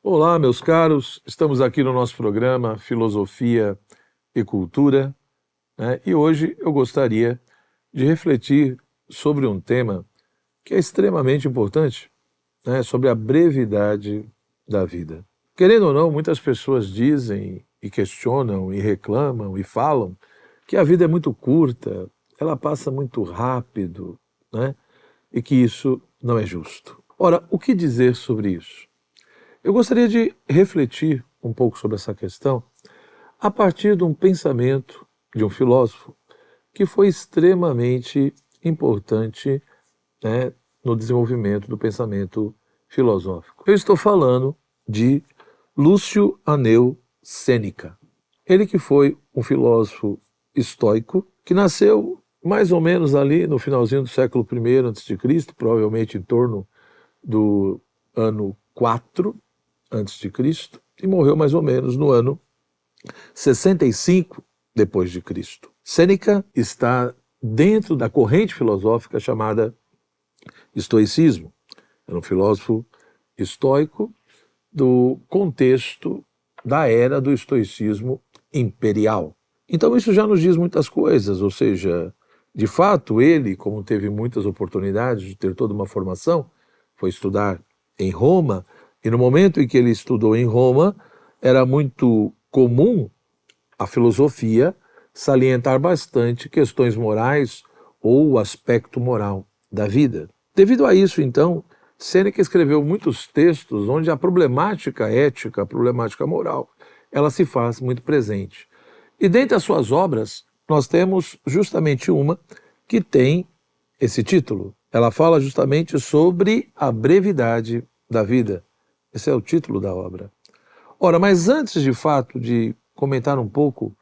Olá, meus caros, estamos aqui no nosso programa Filosofia e Cultura, né? E hoje eu gostaria de refletir sobre um tema que é extremamente importante, né? Sobre a brevidade da vida. Querendo ou não, muitas pessoas dizem e questionam e reclamam e falam que a vida é muito curta, ela passa muito rápido, né? E que isso não é justo. Ora, o que dizer sobre isso? Eu gostaria de refletir um pouco sobre essa questão a partir de um pensamento de um filósofo que foi extremamente importante, né, no desenvolvimento do pensamento filosófico. Eu estou falando de Lúcio Aneu Sêneca. Ele que foi um filósofo estoico que nasceu mais ou menos ali no finalzinho do século I a.C., provavelmente em torno do ano 4 antes de Cristo, e morreu mais ou menos no ano 65 depois de Cristo. Sêneca está dentro da corrente filosófica chamada estoicismo. Era um filósofo estoico do contexto da era do estoicismo imperial. Então isso já nos diz muitas coisas, ou seja, de fato ele, como teve muitas oportunidades de ter toda uma formação, foi estudar em Roma, e no momento em que ele estudou em Roma, era muito comum a filosofia salientar bastante questões morais ou o aspecto moral da vida. Devido a isso, então, Sêneca escreveu muitos textos onde a problemática ética, a problemática moral, ela se faz muito presente. E dentre as suas obras, nós temos justamente uma que tem esse título. Ela fala justamente sobre a brevidade da vida. Esse é o título da obra. Ora, mas antes de fato de comentar um pouco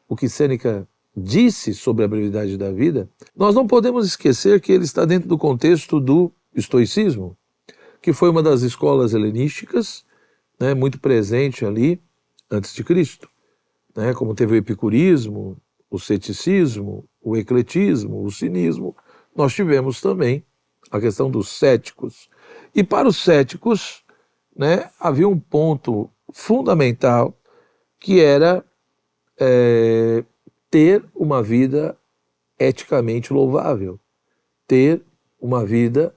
o que Sêneca disse sobre a brevidade da vida, nós não podemos esquecer que ele está dentro do contexto do estoicismo, que foi uma das escolas helenísticas, né, muito presente ali antes de Cristo, né, como teve o epicurismo, o ceticismo, o ecletismo, o cinismo, nós tivemos também a questão dos céticos. E para os céticos, né, havia um ponto fundamental que era ter uma vida eticamente louvável, ter uma vida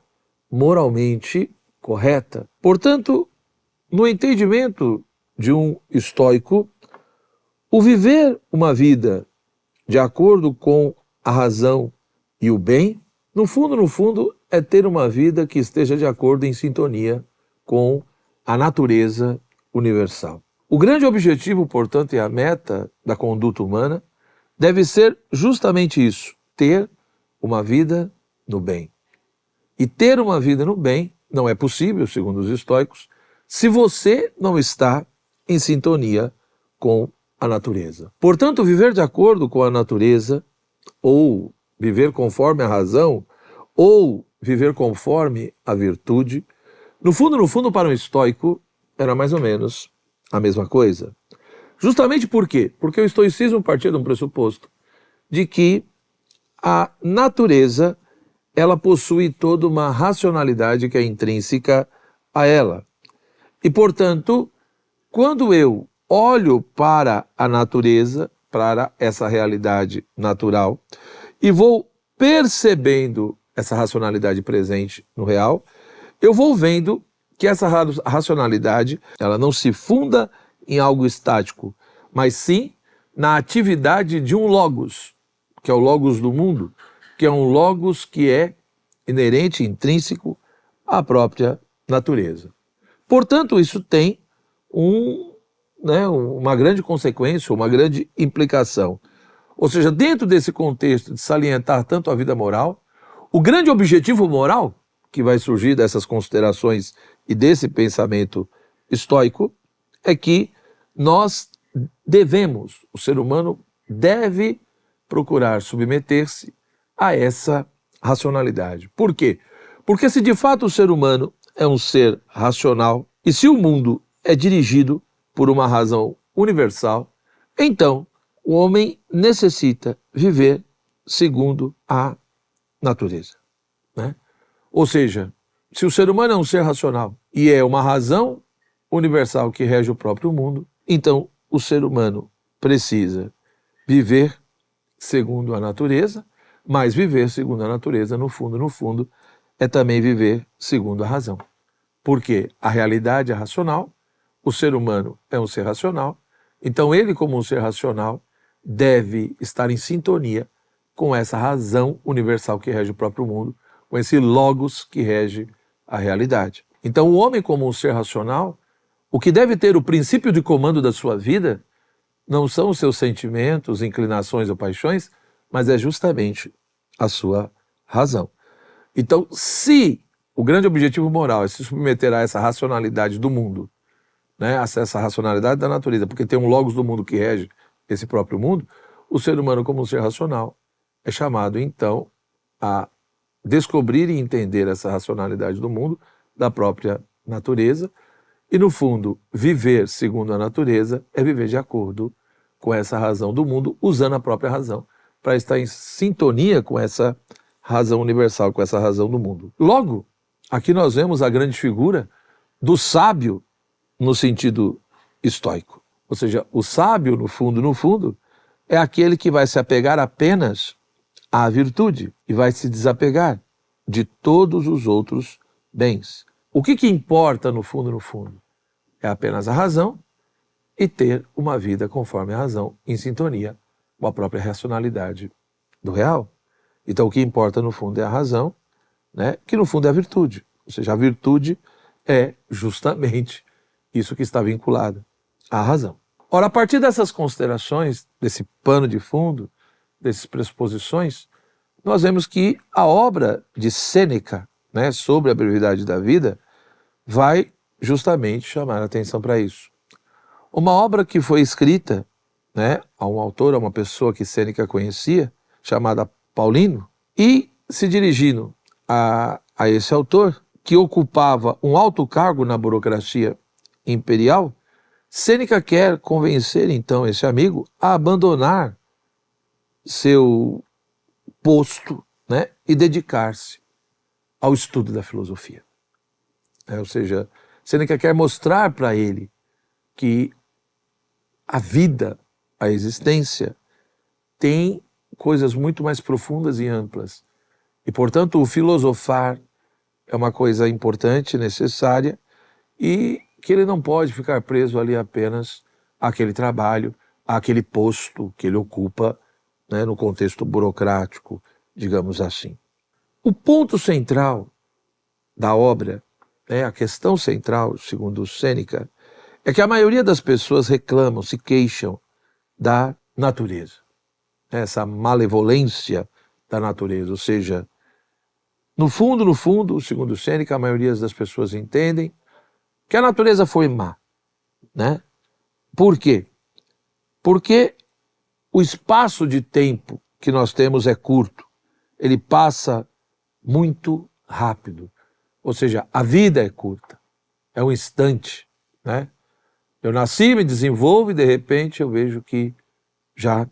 moralmente correta. Portanto, no entendimento de um estoico, o viver uma vida de acordo com a razão e o bem, no fundo, é ter uma vida que esteja de acordo em sintonia com a natureza universal. O grande objetivo, portanto, e a meta da conduta humana deve ser justamente isso: ter uma vida no bem. E ter uma vida no bem não é possível, segundo os estoicos, se você não está em sintonia com a natureza. Portanto, viver de acordo com a natureza, ou viver conforme a razão, ou viver conforme a virtude, no fundo, para um estoico, era mais ou menos a mesma coisa. Justamente por quê? Porque o estoicismo partia de um pressuposto de que a natureza, ela possui toda uma racionalidade que é intrínseca a ela. E, portanto, quando eu olho para a natureza, para essa realidade natural, e vou percebendo essa racionalidade presente no real, eu vou vendo que essa racionalidade, ela não se funda em algo estático, mas sim na atividade de um logos, que é o logos do mundo, que é um logos que é inerente, intrínseco à própria natureza. Portanto, isso tem uma grande consequência, uma grande implicação. Ou seja, dentro desse contexto de salientar tanto a vida moral, o grande objetivo moral que vai surgir dessas considerações e desse pensamento estoico é que nós devemos, o ser humano deve procurar submeter-se a essa racionalidade. Por quê? Porque se de fato o ser humano é um ser racional e se o mundo é dirigido por uma razão universal, então o homem necessita viver segundo a natureza, né? Ou seja, se o ser humano é um ser racional e é uma razão universal que rege o próprio mundo. Então, o ser humano precisa viver segundo a natureza, mas viver segundo a natureza, no fundo, é também viver segundo a razão. Porque a realidade é racional, o ser humano é um ser racional, então ele, como um ser racional, deve estar em sintonia com essa razão universal que rege o próprio mundo, com esse logos que rege a realidade. Então, o homem, como um ser racional, o que deve ter o princípio de comando da sua vida não são os seus sentimentos, inclinações ou paixões, mas é justamente a sua razão. Então, se o grande objetivo moral é se submeter a essa racionalidade do mundo, né, a essa racionalidade da natureza, porque tem um logos do mundo que rege esse próprio mundo, o ser humano, como um ser racional, é chamado, então, a descobrir e entender essa racionalidade do mundo, da própria natureza, e, no fundo, viver segundo a natureza é viver de acordo com essa razão do mundo, usando a própria razão, para estar em sintonia com essa razão universal, com essa razão do mundo. Logo, aqui nós vemos a grande figura do sábio no sentido estoico. Ou seja, o sábio, no fundo, é aquele que vai se apegar apenas à virtude e vai se desapegar de todos os outros bens. O que importa no fundo? É apenas a razão e ter uma vida conforme a razão, em sintonia com a própria racionalidade do real. Então o que importa no fundo é a razão, né? Que no fundo é a virtude. Ou seja, a virtude é justamente isso que está vinculado à razão. Ora, a partir dessas considerações, desse pano de fundo, dessas pressuposições, nós vemos que a obra de Sêneca, né, sobre a brevidade da vida, vai justamente chamar a atenção para isso. Uma obra que foi escrita, né, a um autor, a uma pessoa que Sêneca conhecia, chamada Paulino, e se dirigindo a esse autor, que ocupava um alto cargo na burocracia imperial, Sêneca quer convencer então esse amigo a abandonar seu posto, né, e dedicar-se ao estudo da filosofia. Ou seja, Sêneca quer mostrar para ele que a vida, a existência, tem coisas muito mais profundas e amplas. E, portanto, o filosofar é uma coisa importante, necessária, e que ele não pode ficar preso ali apenas àquele trabalho, àquele posto que ele ocupa, né, no contexto burocrático, digamos assim. O ponto central da obra, né, a questão central, segundo Sêneca, é que a maioria das pessoas reclamam, se queixam da natureza. Essa malevolência da natureza, ou seja, no fundo, segundo Sêneca, a maioria das pessoas entendem que a natureza foi má, né? Por quê? Porque o espaço de tempo que nós temos é curto, ele passa muito rápido, ou seja, a vida é curta, é um instante, né? Eu nasci, me desenvolvo e de repente eu vejo que já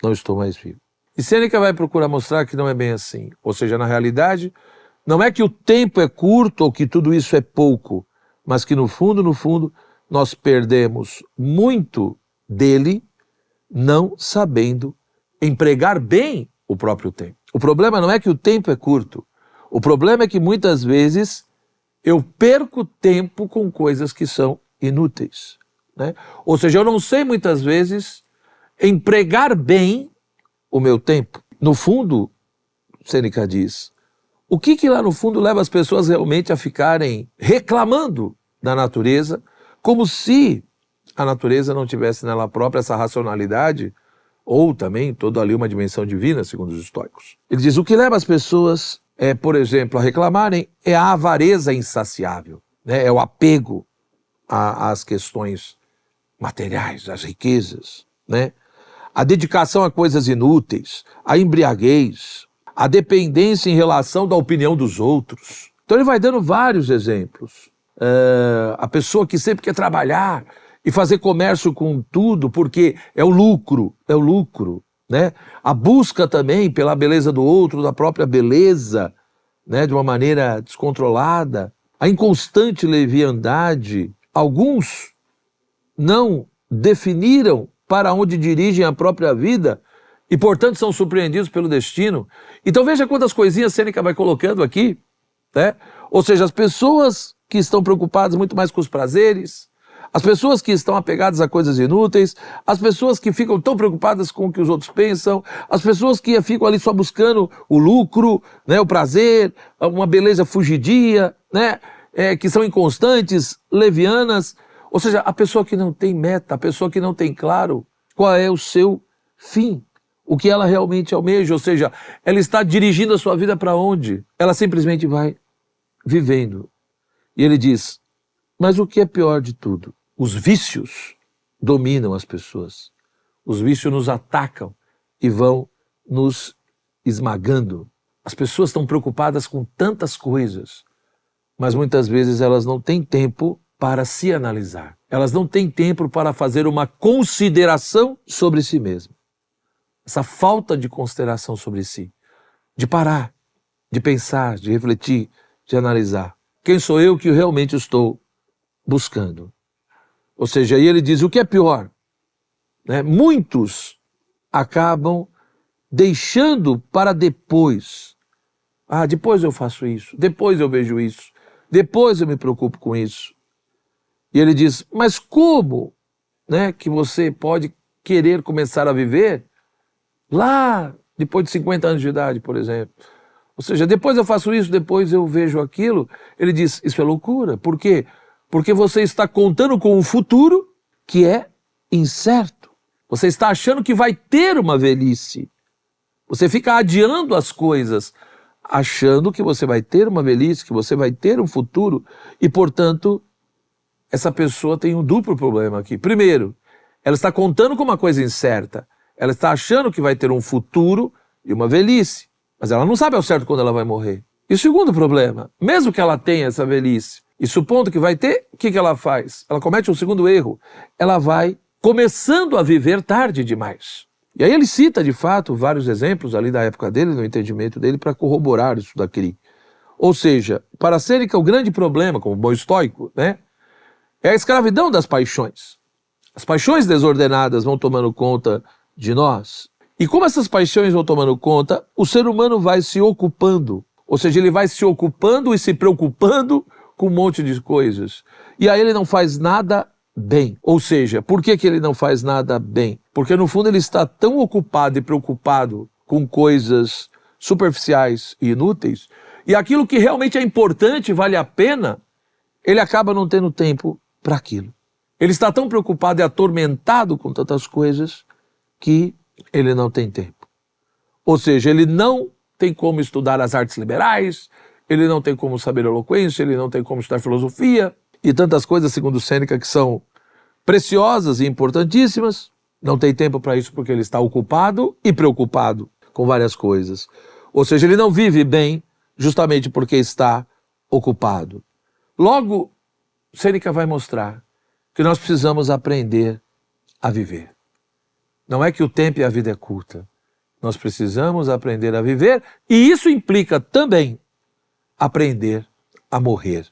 não estou mais vivo. E Sêneca vai procurar mostrar que não é bem assim, ou seja, na realidade, não é que o tempo é curto ou que tudo isso é pouco, mas que no fundo, nós perdemos muito dele não sabendo empregar bem o próprio tempo. O problema não é que o tempo é curto, o problema é que muitas vezes eu perco tempo com coisas que são inúteis, né? Ou seja, eu não sei muitas vezes empregar bem o meu tempo. No fundo, Sêneca diz, o que lá no fundo leva as pessoas realmente a ficarem reclamando da natureza, como se a natureza não tivesse nela própria essa racionalidade, ou também toda ali uma dimensão divina, segundo os estoicos. Ele diz, o que leva as pessoas, por exemplo, a reclamarem é a avareza insaciável, né? É o apego às questões materiais, às riquezas, né? A dedicação a coisas inúteis, a embriaguez, a dependência em relação da opinião dos outros. Então ele vai dando vários exemplos. A pessoa que sempre quer trabalhar e fazer comércio com tudo, porque é o lucro, né? A busca também pela beleza do outro, da própria beleza, né? De uma maneira descontrolada. A inconstante leviandade, alguns não definiram para onde dirigem a própria vida e, portanto, são surpreendidos pelo destino. Então veja quantas coisinhas Sêneca vai colocando aqui, né? Ou seja, as pessoas que estão preocupadas muito mais com os prazeres, as pessoas que estão apegadas a coisas inúteis, as pessoas que ficam tão preocupadas com o que os outros pensam, as pessoas que ficam ali só buscando o lucro, né, o prazer, uma beleza fugidia, né, que são inconstantes, levianas. Ou seja, a pessoa que não tem meta, a pessoa que não tem claro qual é o seu fim, o que ela realmente almeja, ou seja, ela está dirigindo a sua vida para onde? Ela simplesmente vai vivendo. E ele diz, mas o que é pior de tudo? Os vícios dominam as pessoas. Os vícios nos atacam e vão nos esmagando. As pessoas estão preocupadas com tantas coisas, mas muitas vezes elas não têm tempo para se analisar. Elas não têm tempo para fazer uma consideração sobre si mesmas. Essa falta de consideração sobre si, de parar, de pensar, de refletir, de analisar. Quem sou eu que realmente estou buscando? Ou seja, aí ele diz, o que é pior? Né? Muitos acabam deixando para depois. Ah, depois eu faço isso, depois eu vejo isso, depois eu me preocupo com isso. E ele diz, mas como, né, que você pode querer começar a viver lá depois de 50 anos de idade, por exemplo? Ou seja, depois eu faço isso, depois eu vejo aquilo. Ele diz, isso é loucura. Por quê? Porque você está contando com um futuro que é incerto. Você está achando que vai ter uma velhice. Você fica adiando as coisas, achando que você vai ter uma velhice, que você vai ter um futuro, e, portanto, essa pessoa tem um duplo problema aqui. Primeiro, ela está contando com uma coisa incerta. Ela está achando que vai ter um futuro e uma velhice, mas ela não sabe ao certo quando ela vai morrer. E o segundo problema, mesmo que ela tenha essa velhice, e supondo que vai ter, o que ela faz? Ela comete um segundo erro. Ela vai começando a viver tarde demais. E aí ele cita, de fato, vários exemplos ali da época dele, no entendimento dele, para corroborar isso daqui. Ou seja, para Sêneca, o grande problema, como bom estoico, né, é a escravidão das paixões. As paixões desordenadas vão tomando conta de nós. E como essas paixões vão tomando conta, o ser humano vai se ocupando. Ou seja, ele vai se ocupando e se preocupando com um monte de coisas. E aí ele não faz nada bem. Ou seja, por que ele não faz nada bem? Porque no fundo ele está tão ocupado e preocupado com coisas superficiais e inúteis, e aquilo que realmente é importante, vale a pena, ele acaba não tendo tempo para aquilo. Ele está tão preocupado e atormentado com tantas coisas que ele não tem tempo. Ou seja, ele não tem como estudar as artes liberais, ele não tem como saber eloquência, ele não tem como estudar filosofia e tantas coisas, segundo Sêneca, que são preciosas e importantíssimas. Não tem tempo para isso porque ele está ocupado e preocupado com várias coisas. Ou seja, ele não vive bem justamente porque está ocupado. Logo, Sêneca vai mostrar que nós precisamos aprender a viver. Não é que o tempo e a vida é curta. Nós precisamos aprender a viver e isso implica também aprender a morrer.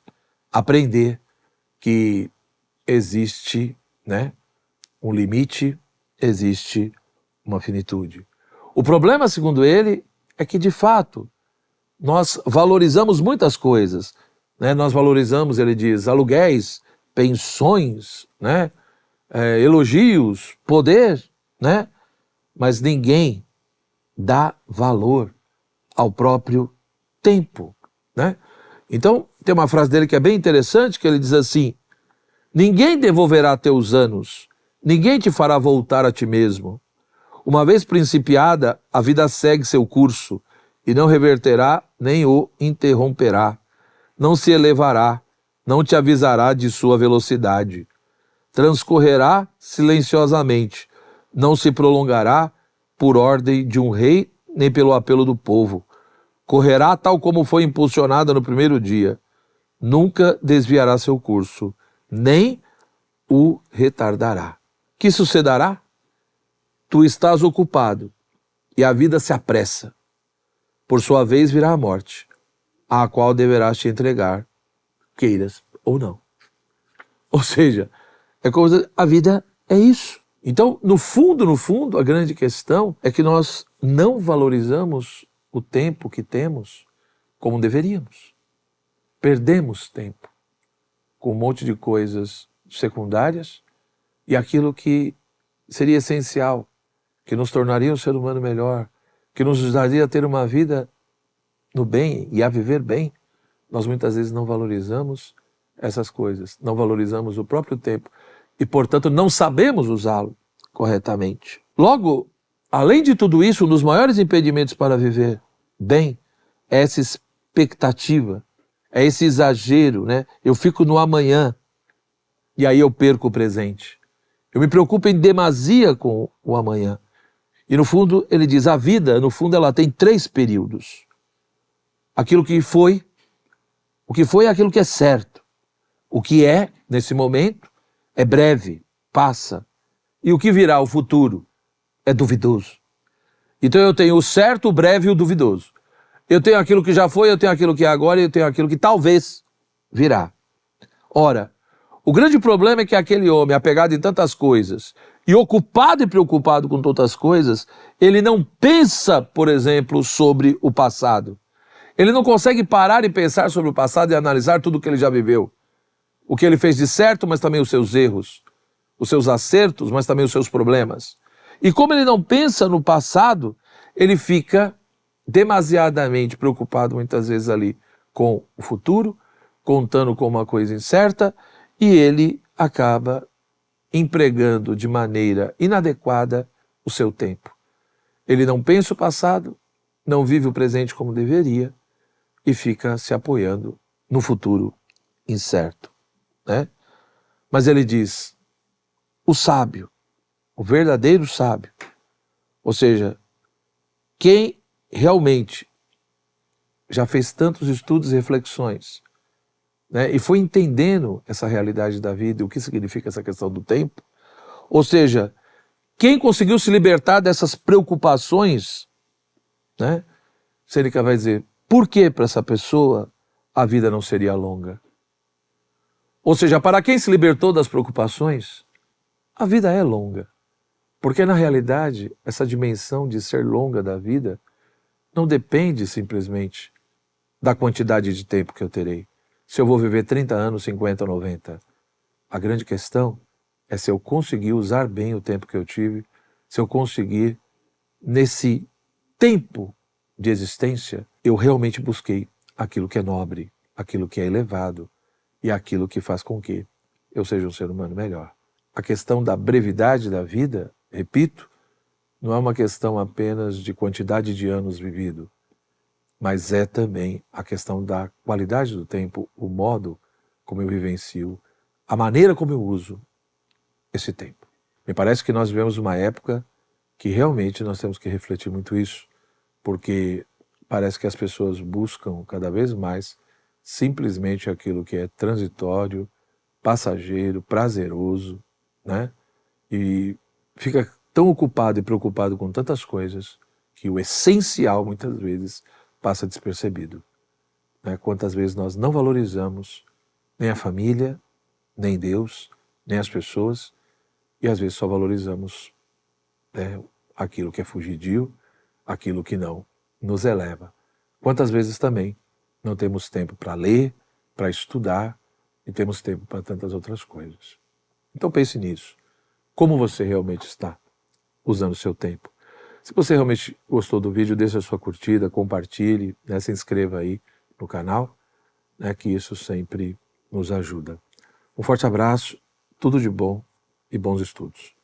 Aprender que existe, né, um limite, existe uma finitude. O problema, segundo ele, é que de fato nós valorizamos muitas coisas, né? Nós valorizamos, ele diz, aluguéis, pensões, né? Elogios, poder, né? Mas ninguém dá valor ao próprio tempo, né? Então, tem uma frase dele que é bem interessante, que ele diz assim, ninguém devolverá teus anos, ninguém te fará voltar a ti mesmo. Uma vez principiada, a vida segue seu curso, e não reverterá, nem o interromperá. Não se elevará, não te avisará de sua velocidade. Transcorrerá silenciosamente, não se prolongará por ordem de um rei, nem pelo apelo do povo. Correrá tal como foi impulsionada no primeiro dia. Nunca desviará seu curso, nem o retardará. Que sucederá? Tu estás ocupado, e a vida se apressa. Por sua vez virá a morte, à qual deverás te entregar, queiras ou não. Ou seja, é como a vida é isso. Então, no fundo, a grande questão é que nós não valorizamos o tempo que temos como deveríamos. Perdemos tempo com um monte de coisas secundárias e aquilo que seria essencial, que nos tornaria um ser humano melhor, que nos ajudaria a ter uma vida no bem e a viver bem, nós muitas vezes não valorizamos essas coisas, não valorizamos o próprio tempo e, portanto, não sabemos usá-lo corretamente. Logo, além de tudo isso, um dos maiores impedimentos para viver bem é essa expectativa, é esse exagero, né? Eu fico no amanhã e aí eu perco o presente. Eu me preocupo em demasia com o amanhã. E no fundo, ele diz, a vida, no fundo, ela tem 3 períodos. Aquilo que foi, o que foi é aquilo que é certo. O que é, nesse momento, é breve, passa. E o que virá, o futuro, é duvidoso. Então eu tenho o certo, o breve e o duvidoso. Eu tenho aquilo que já foi, eu tenho aquilo que é agora e eu tenho aquilo que talvez virá. Ora, o grande problema é que aquele homem, apegado em tantas coisas e ocupado e preocupado com tantas coisas, ele não pensa, por exemplo, sobre o passado. Ele não consegue parar e pensar sobre o passado e analisar tudo o que ele já viveu. O que ele fez de certo, mas também os seus erros. Os seus acertos, mas também os seus problemas. E como ele não pensa no passado, ele fica demasiadamente preocupado muitas vezes ali com o futuro, contando com uma coisa incerta, e ele acaba empregando de maneira inadequada o seu tempo. Ele não pensa o passado, não vive o presente como deveria e fica se apoiando no futuro incerto, né? Mas ele diz, o sábio, o verdadeiro sábio, ou seja, quem realmente já fez tantos estudos e reflexões, né, e foi entendendo essa realidade da vida e o que significa essa questão do tempo, ou seja, quem conseguiu se libertar dessas preocupações, né, Sêneca vai dizer, por que para essa pessoa a vida não seria longa? Ou seja, para quem se libertou das preocupações, a vida é longa. Porque na realidade, essa dimensão de ser longa da vida não depende simplesmente da quantidade de tempo que eu terei. Se eu vou viver 30 anos, 50 ou 90. A grande questão é se eu conseguir usar bem o tempo que eu tive, se eu conseguir, nesse tempo de existência, eu realmente busquei aquilo que é nobre, aquilo que é elevado e aquilo que faz com que eu seja um ser humano melhor. A questão da brevidade da vida, repito, não é uma questão apenas de quantidade de anos vivido, mas é também a questão da qualidade do tempo, o modo como eu vivencio, a maneira como eu uso esse tempo. Me parece que nós vivemos uma época que realmente nós temos que refletir muito isso, porque parece que as pessoas buscam cada vez mais simplesmente aquilo que é transitório, passageiro, prazeroso, né? E fica tão ocupado e preocupado com tantas coisas que o essencial, muitas vezes, passa despercebido. Né? Quantas vezes nós não valorizamos nem a família, nem Deus, nem as pessoas, e às vezes só valorizamos, né, aquilo que é fugidio, aquilo que não nos eleva. Quantas vezes também não temos tempo para ler, para estudar, e temos tempo para tantas outras coisas. Então pense nisso. Como você realmente está usando o seu tempo? Se você realmente gostou do vídeo, deixe a sua curtida, compartilhe, né, se inscreva aí no canal, né, que isso sempre nos ajuda. Um forte abraço, tudo de bom e bons estudos.